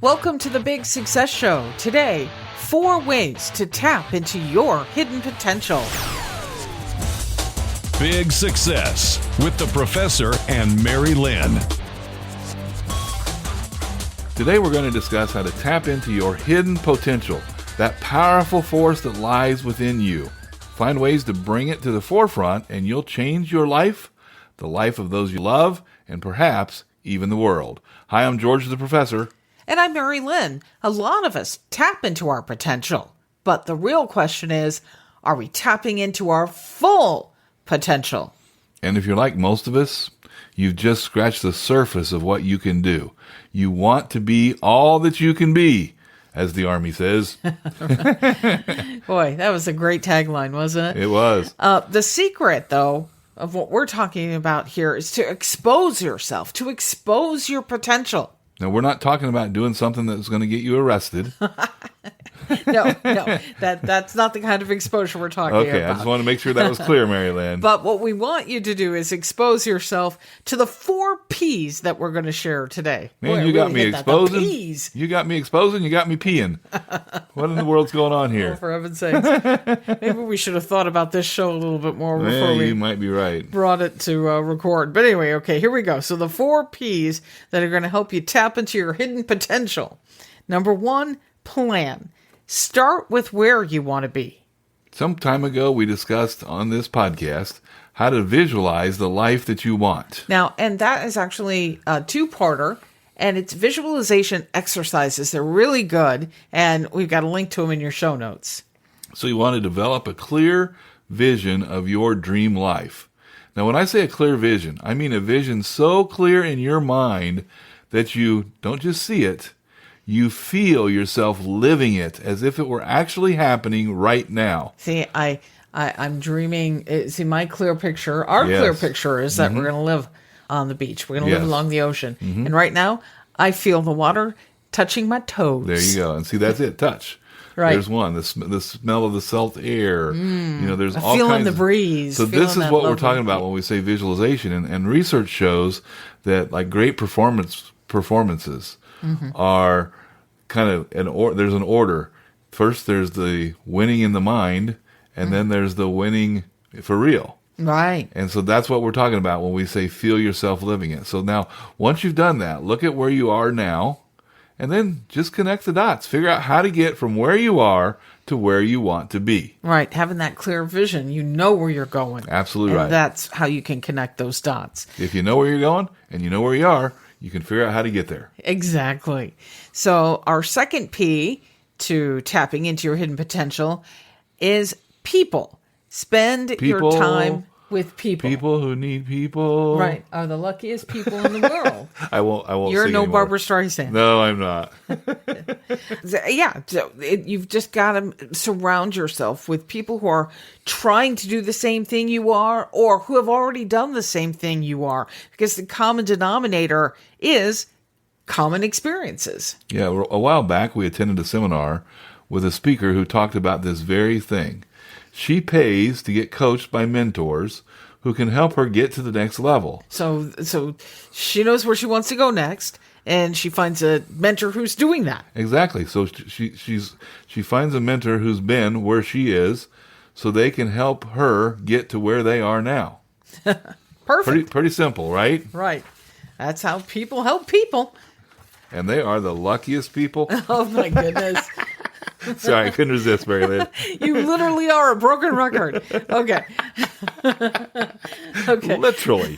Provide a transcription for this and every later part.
Welcome to the Big Success Show. Today, 4 ways to tap into your hidden potential. Big Success with the Professor and Mary-Lynn. Today we're going to discuss how to tap into your hidden potential, that powerful force that lies within you. Find ways to bring it to the forefront and you'll change your life, the life of those you love, and perhaps even the world. Hi, I'm George the Professor. And I'm Mary-Lynn. A lot of us tap into our potential. But the real question is, are we tapping into our full potential? And if you're like most of us, you've just scratched the surface of what you can do. You want to be all that you can be, as the Army says. Boy, that was a great tagline, wasn't it? It was. The secret, though, of what we're talking about here is to expose yourself, to expose your potential. Now, we're not talking about doing something that's going to get you arrested. No, that's not the kind of exposure we're talking about. Okay, I just want to make sure that was clear, Mary-Lynn. But what we want you to do is expose yourself to the 4 P's that we're going to share today. Man, Boy, you got me exposing. The P's. You got me exposing. You got me peeing. What in the world's going on here? Oh, for heaven's sakes. Maybe we should have thought about this show a little bit more before you might be right. Brought it to record. But anyway, okay, here we go. So the 4 P's that are going to help you tap into your hidden potential. Number 1, plan. Start with where you want to be. Some time ago, we discussed on this podcast how to visualize the life that you want. Now, and that is actually a 2-parter, and it's visualization exercises. They're really good, and we've got a link to them in your show notes. So you want to develop a clear vision of your dream life. Now, when I say a clear vision, I mean a vision so clear in your mind that you don't just see it, you feel yourself living it as if it were actually happening right now. See, I'm dreaming. See, my clear picture, our clear picture is that we're going to live on the beach. We're going to live along the ocean. And right now, I feel the water touching my toes. There you go. And see, that's it. Touch. Right. There's one. The smell of the salt air. There's all feeling kinds the breeze. So this is what we're talking about when we say visualization. And research shows that like great performances are kind of there's an order. First, there's the winning in the mind, and then there's the winning for real. Right. And so that's what we're talking about when we say feel yourself living it. So now, once you've done that, look at where you are now, and then just connect the dots. Figure out how to get from where you are to where you want to be. Right. Having that clear vision, you know where you're going. Absolutely right. That's how you can connect those dots. If you know where you're going and you know where you are, you can figure out how to get there. Exactly. So our second P to tapping into your hidden potential is people. Spend your time with people. People who need people. Right. Are the luckiest people in the world. I won't You're sing no anymore. Barbara Streisand. No, I'm not. Yeah. So you've just got to surround yourself with people who are trying to do the same thing you are or who have already done the same thing you are, because the common denominator is common experiences. Yeah. A while back, we attended a seminar with a speaker who talked about this very thing. She pays to get coached by mentors who can help her get to the next level. So she knows where she wants to go next, and she finds a mentor who's doing that. Exactly. So she finds a mentor who's been where she is, so they can help her get to where they are now. Perfect. Pretty simple, right? Right. That's how people help people. And they are the luckiest people. Oh my goodness. Sorry, I couldn't resist, Mary-Lynn. You literally are a broken record. Okay. Okay. Literally.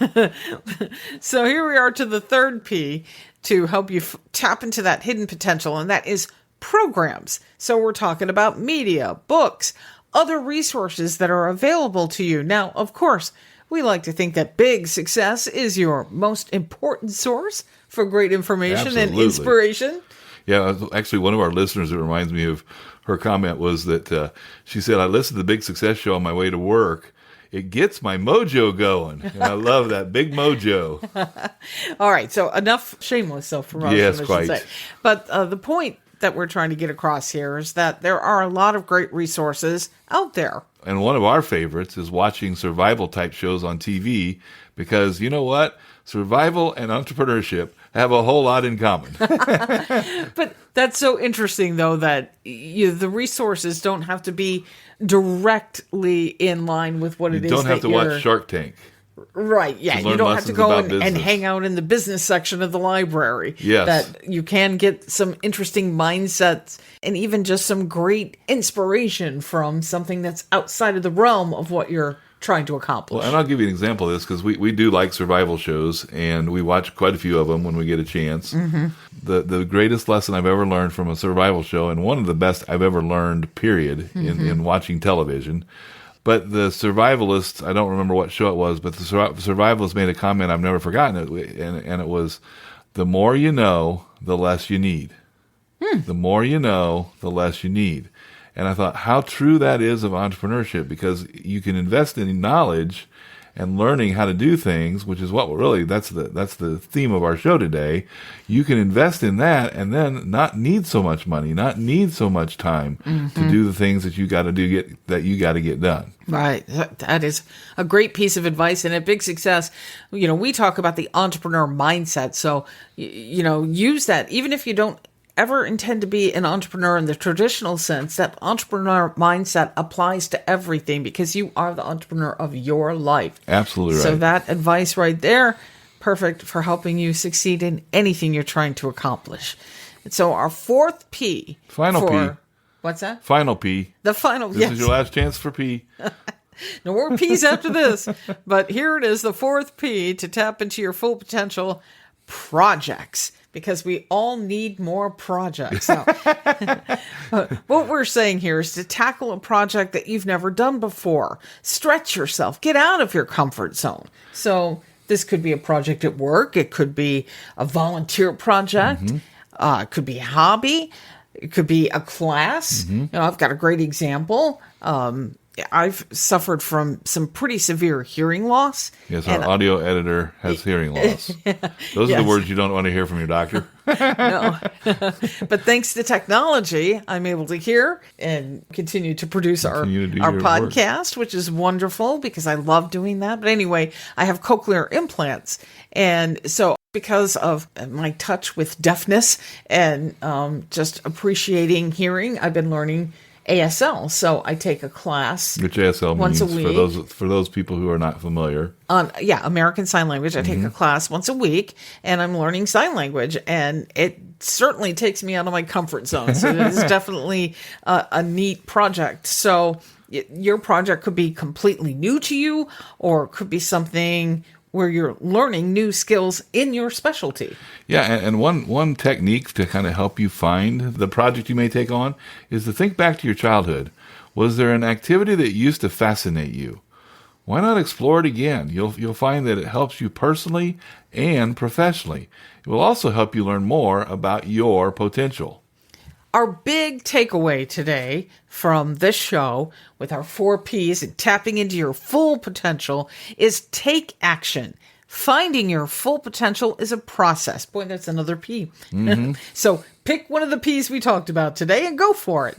So here we are to the third P to help you tap into that hidden potential, and that is programs. So we're talking about media, books, other resources that are available to you. Now, of course, we like to think that Big Success is your most important source for great information and inspiration. Yeah, actually, one of our listeners, it reminds me of her comment, was that she said, I listened to the Big Success Show on my way to work. It gets my mojo going. And I love that big mojo. All right, so enough shameless self-promotion, yes, I quite. should say. But the point that we're trying to get across here is that there are a lot of great resources out there. And one of our favorites is watching survival type shows on TV because you know what? Survival and entrepreneurship have a whole lot in common. But that's so interesting, though, that the resources don't have to be directly in line with what it is. You don't have to watch Shark Tank. Right, yeah. To You don't have to go and business. hang out in the business section of the library. Yes. That you can get some interesting mindsets and even just some great inspiration from something that's outside of the realm of what you're trying to accomplish. Well, and I'll give you an example of this because we do like survival shows, and we watch quite a few of them when we get a chance. Mm-hmm. The greatest lesson I've ever learned from a survival show, and one of the best I've ever learned, period, in watching television. But the survivalists, I don't remember what show it was, but the survivalists made a comment I've never forgotten it, and it was, the more you know, the less you need. The more you know, the less you need. And I thought how true that is of entrepreneurship, because you can invest in knowledge and learning how to do things, which is what really, that's the theme of our show today. You can invest in that and then not need so much money, not need so much time to do the things that you got to get done. Right. That is a great piece of advice and a big success. We talk about the entrepreneur mindset. So, use that. Even if you don't ever intend to be an entrepreneur in the traditional sense, that entrepreneur mindset applies to everything because you are the entrepreneur of your life. Absolutely right. So that advice right there, perfect for helping you succeed in anything you're trying to accomplish. And so our fourth P. Final P. What's that? Final P. The final, This is your last chance for P. No more P's after this. But here it is, the fourth P to tap into your full potential: projects. Because we all need more projects. Now, what we're saying here is to tackle a project that you've never done before. Stretch yourself. Get out of your comfort zone. So this could be a project at work. It could be a volunteer project. It could be a hobby. It could be a class. I've got a great example. I've suffered from some pretty severe hearing loss. Yes, our audio editor has hearing loss. Those are the words you don't want to hear from your doctor. No. But thanks to technology, I'm able to hear and continue to produce our podcast, which is wonderful because I love doing that. But anyway, I have cochlear implants. And so because of my touch with deafness and just appreciating hearing, I've been learning ASL. So I take a class. Which ASL once means a week. for those people who are not familiar. American Sign Language. I take a class once a week, and I'm learning sign language, and it certainly takes me out of my comfort zone. So it is definitely a neat project. So your project could be completely new to you, or it could be something where you're learning new skills in your specialty. Yeah, and one technique to kind of help you find the project you may take on is to think back to your childhood. Was there an activity that used to fascinate you? Why not explore it again? You'll find that it helps you personally and professionally. It will also help you learn more about your potential. Our big takeaway today from this show with our 4 Ps and tapping into your full potential is take action. Finding your full potential is a process. Boy, that's another P. So pick one of the Ps we talked about today and go for it.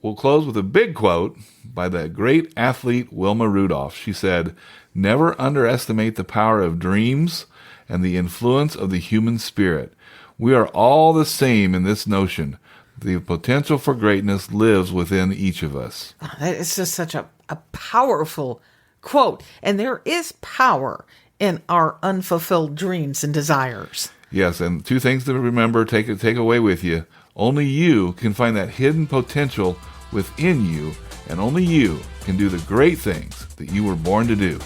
We'll close with a big quote by the great athlete Wilma Rudolph. She said, "Never underestimate the power of dreams and the influence of the human spirit. We are all the same in this notion. The potential for greatness lives within each of us." That is just such a powerful quote. And there is power in our unfulfilled dreams and desires. Yes, and 2 things to remember, take away with you. Only you can find that hidden potential within you, and only you can do the great things that you were born to do.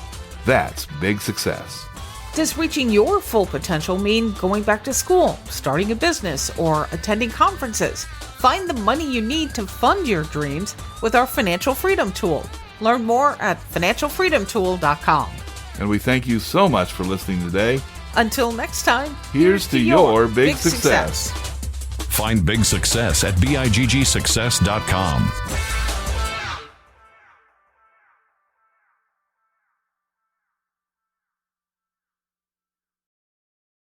That's big success. Does reaching your full potential mean going back to school, starting a business, or attending conferences? Find the money you need to fund your dreams with our Financial Freedom Tool. Learn more at financialfreedomtool.com. And we thank you so much for listening today. Until next time, here's to your big success. Find big success at biggsuccess.com.